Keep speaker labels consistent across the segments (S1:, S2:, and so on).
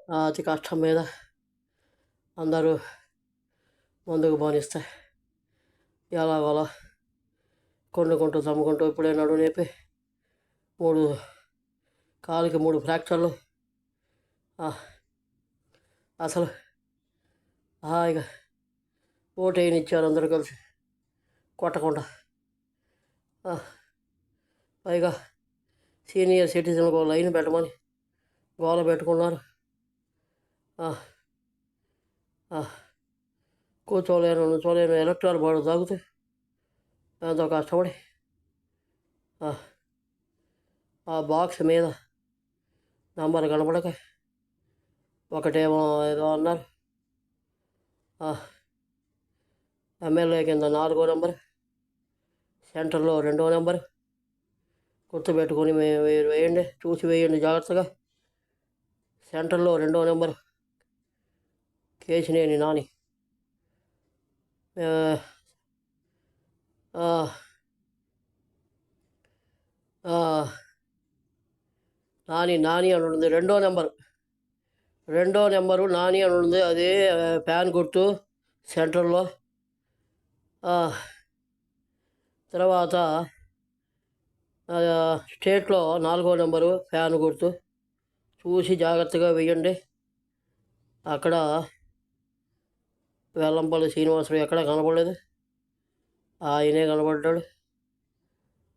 S1: అతి కష్టం మీద అందరూ ముందుకు పోనిస్తే ఎలాగోలా కొండుకుంటూ తమ్ముకుంటూ ఇప్పుడే నడువు నేపి కాలుకి 3 ఫ్రాక్చర్లు. అసలు హాయిగా ఓటేయనిచ్చారు అందరూ కలిసి కొట్టకుండా. పైగా సీనియర్ సిటిజన్కు లైన్ పెట్టమని గోల పెట్టుకున్నారు. కూర్చోలేను ఎలక్ట్రాల్ బాడు తాగుతూ ఎంతో కష్టపడి ఆ బాక్స్ మీద నంబర్ కనపడక ఒకటేమో ఏదో అన్నారు, ఎమ్మెల్యే కింద 4వ నెంబర్, సెంటర్లో 2వ నెంబర్ గుర్తుపెట్టుకొని వేయండి, చూసి వేయండి జాగ్రత్తగా. సెంటర్లో 2వ నెంబర్ కేశినేని నాని. నాని అని ఉంటుంది 2వ నెంబరు నాని అని ఉంటుంది. అదే ఫ్యాన్ గుర్తు సెంటర్లో. తర్వాత స్టేట్లో 4వ నెంబరు ఫ్యాన్ గుర్తు, చూసి జాగ్రత్తగా వేయండి. అక్కడ వెల్లంపల్లి శ్రీనివాసరావు ఎక్కడా కనపడలేదు, ఆయనే కనపడ్డాడు.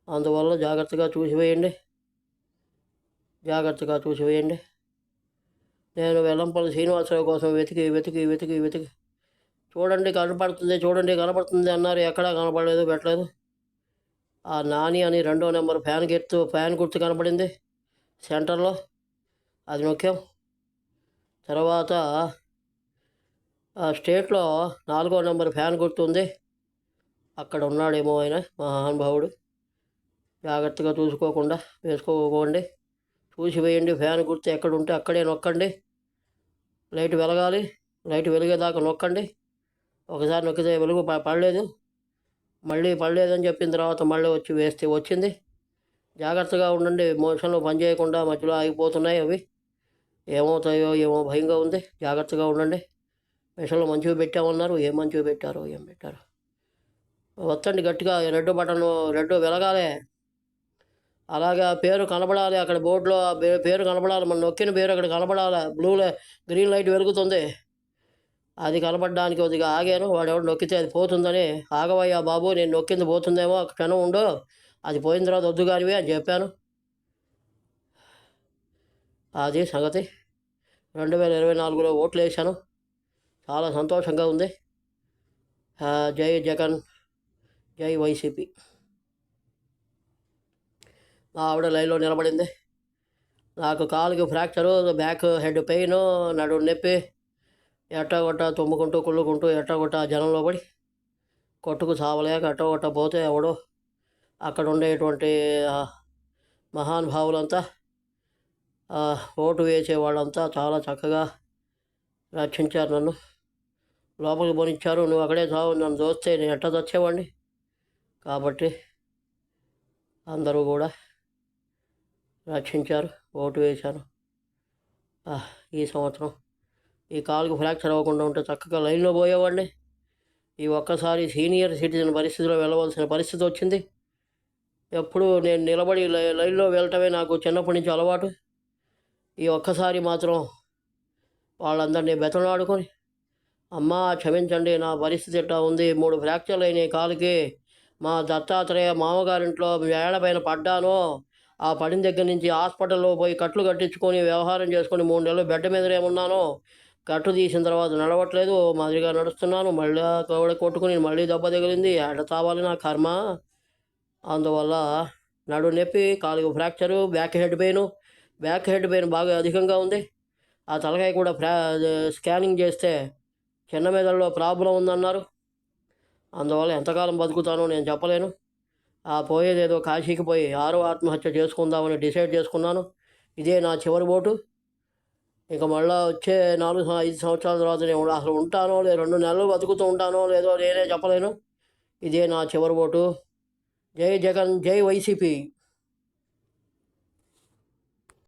S1: అందువల్ల జాగ్రత్తగా చూసి వేయండి. నేను వెల్లంపల్లి శ్రీనివాసరావు కోసం వెతికి చూడండి కనపడుతుంది అన్నారు, ఎక్కడా కనపడలేదు, పెట్టలేదు. ఆ నాని అని 2వ నెంబర్ ఫ్యాన్ గుర్తు కనపడింది సెంటర్లో, అది నొక్కాం. తర్వాత స్టేట్లో 4వ నెంబర్ ఫ్యాన్ గుర్తు ఉంది, అక్కడ ఉన్నాడేమో ఆయన మహానుభావుడు. జాగ్రత్తగా వేసుకోకండి, చూసి వేయండి. ఫ్యాన్ గుర్తు ఎక్కడ ఉంటే అక్కడే నొక్కండి. లైట్ వెలగాలి, లైట్ వెలిగేదాకా నొక్కండి. ఒకసారి నొక్కితే వెలుగు పడలేదు, మళ్ళీ పడలేదని చెప్పిన తర్వాత మళ్ళీ వచ్చి వేస్తే వచ్చింది. జాగ్రత్తగా ఉండండి, మోషన్లో పనిచేయకుండా మధ్యలో ఆగిపోతున్నాయి. అవి ఏమవుతాయో ఏమో భయంగా ఉంది, జాగ్రత్తగా ఉండండి. మిషన్లో మంచివి పెట్టామన్నారు, ఏం మంచివి పెట్టారో ఏం పెట్టారో. వత్తండి గట్టిగా, రెడ్ వెలగాలి, అలాగా పేరు కనబడాలి. అక్కడ బోర్డులో పేరు కనబడాలి, మనం నొక్కిన పేరు అక్కడ కనబడాలి. గ్రీన్ లైట్ వెలుగుతుంది, అది కనపడడానికి కొద్దిగా ఆగాను. వాడెవడు నొక్కితే అది పోతుందని, ఆగవయ్యా బాబు, నేను నొక్కింది పోతుందేమో, క్షణం ఉండు, అది పోయిన తర్వాత వద్దు కానివి అని చెప్పాను. అది సంగతి. 2024లో ఓట్లు వేశాను, చాలా సంతోషంగా ఉంది. జై జగన్, జై వైసీపీ. మా ఆవిడ లైన్లో నిలబడింది. నాకు కాలుకి ఫ్రాక్చరు, బ్యాక్ హెడ్ పెయిన్, నడుము నొప్పి, ఎట్టగొట్ట తుమ్ముకుంటూ కుళ్ళుకుంటూ ఎట్టగొట్ట జనంలో పడి కొట్టుకు సావలేక ఎట్టగొట్ట పోతే ఎవడో అక్కడ ఉండేటువంటి మహానుభావులంతా, ఓటు వేసే వాళ్ళంతా చాలా చక్కగా రక్షించారు. నన్ను లోపలికి పోనిచ్చారు. నువ్వు అక్కడే చావు, నన్ను చూస్తే నేను ఎట్ట చచ్చేవాడిని. కాబట్టి అందరూ కూడా రక్షించారు, ఓటు వేశాను. ఈ సంవత్సరం ఈ కాలుకు ఫ్రాక్చర్ అవ్వకుండా ఉంటే చక్కగా లైన్లో పోయేవాడిని. ఈ ఒక్కసారి సీనియర్ సిటిజన్ పరిస్థితిలో వెళ్ళవలసిన పరిస్థితి వచ్చింది. ఎప్పుడు నేను నిలబడి లైన్లో వెళ్ళటమే నాకు చిన్నప్పటి నుంచి అలవాటు. ఈ ఒక్కసారి మాత్రం వాళ్ళందరినీ బెతలాడుకొని, అమ్మా క్షమించండి, నా పరిస్థితి ఇట్లా ఉంది, 3 ఫ్రాక్చర్లు అయినాయి కాలుకి, మా దత్తాత్రేయ మామగారింట్లో వేళ్లపైన పడ్డాను, ఆ పడిన దగ్గర నుంచి హాస్పిటల్లో పోయి కట్లు కట్టించుకొని వ్యవహారం చేసుకొని 3 నెలలు బెడ్ మీదనే ఉన్నాను. కట్టు తీసిన తర్వాత నడవట్లేదు, మాదిరిగా నడుస్తున్నాను. మళ్ళీ కొట్టుకుని మళ్ళీ దెబ్బ తగిలింది, ఎడ తావాలి నా కర్మ. అందువల్ల నడు నొప్పి, కాలుకు ఫ్రాక్చరు, బ్యాక్ హెడ్ పెయిన్ బాగా అధికంగా ఉంది. ఆ తలకాయ కూడా స్కానింగ్ చేస్తే చిన్న మెదడులో ప్రాబ్లం ఉందన్నారు. అందువల్ల ఎంతకాలం బతుకుతానో నేను చెప్పలేను. పోయేదేదో కాశీకి పోయి 6వ ఆత్మహత్య చేసుకుందామని డిసైడ్ చేసుకున్నాను. ఇదే నా చివరి ఓటు. ఇక మళ్ళీ వచ్చే 4-5 సంవత్సరాల తర్వాత నేను అసలు ఉంటానో లేదు, 2 నెలలు బతుకుతూ ఉంటానో లేదో నేనే చెప్పలేను. ఇదే నా చివరి ఓటు. జై జగన్, జై వైసీపీ.